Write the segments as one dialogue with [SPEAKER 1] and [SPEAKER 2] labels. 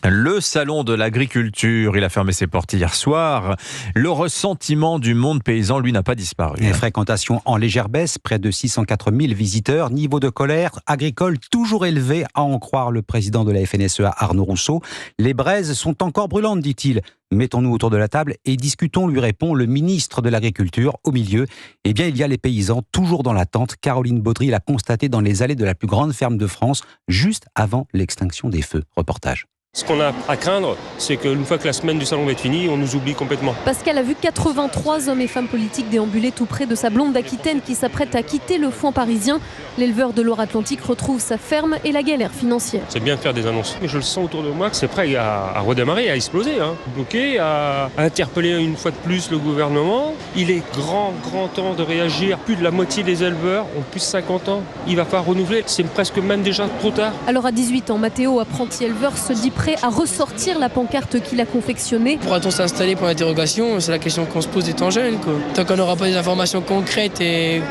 [SPEAKER 1] Le salon de l'agriculture, il a fermé ses portes hier soir. Le ressentiment du monde paysan, lui, n'a pas disparu.
[SPEAKER 2] Les fréquentations en légère baisse, près de 604 000 visiteurs. Niveau de colère agricole toujours élevé, à en croire le président de la FNSEA, Arnaud Rousseau. Les braises sont encore brûlantes, dit-il. Mettons-nous autour de la table et discutons, lui répond le ministre de l'Agriculture. Au milieu, eh bien, il y a les paysans toujours dans l'attente. Caroline Baudry l'a constaté dans les allées de la plus grande ferme de France, juste avant l'extinction des feux. Reportage.
[SPEAKER 3] Ce qu'on a à craindre, c'est qu'une fois que la semaine du salon va être finie, on nous oublie complètement.
[SPEAKER 4] Pascal a vu 83 hommes et femmes politiques déambuler tout près de sa blonde d'Aquitaine qui s'apprête à quitter le foin parisien. L'éleveur de Loire-Atlantique retrouve sa ferme et la galère financière.
[SPEAKER 3] C'est bien de faire des annonces, mais je le sens autour de moi que c'est prêt à redémarrer, à exploser, bloquer, à interpeller une fois de plus le gouvernement. Il est grand temps de réagir. Plus de la moitié des éleveurs ont plus de 50 ans. Il va falloir renouveler, c'est presque même déjà trop tard.
[SPEAKER 4] Alors à 18 ans, Mathéo, apprenti éleveur, se dit prêt à ressortir la pancarte qu'il a confectionnée.
[SPEAKER 5] Pourra-t-on s'installer pour l'interrogation ? C'est la question qu'on se pose étant jeune. Tant qu'on n'aura pas des informations concrètes et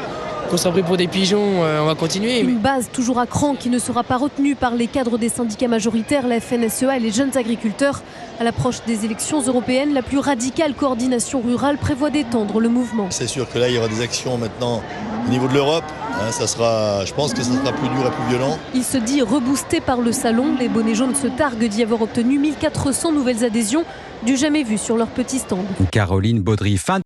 [SPEAKER 5] qu'on sera pris pour des pigeons, on va continuer.
[SPEAKER 4] Une base toujours à cran qui ne sera pas retenue par les cadres des syndicats majoritaires, la FNSEA et les jeunes agriculteurs. À l'approche des élections européennes, la plus radicale coordination rurale prévoit d'étendre le mouvement.
[SPEAKER 6] C'est sûr que là, il y aura des actions maintenant au niveau de l'Europe. Je pense que ça sera plus dur et plus violent.
[SPEAKER 4] Il se dit reboosté par le salon. Les bonnets jaunes se targuent d'y avoir obtenu 1400 nouvelles adhésions, du jamais vu sur leur petit stand.
[SPEAKER 2] Caroline Baudry, fin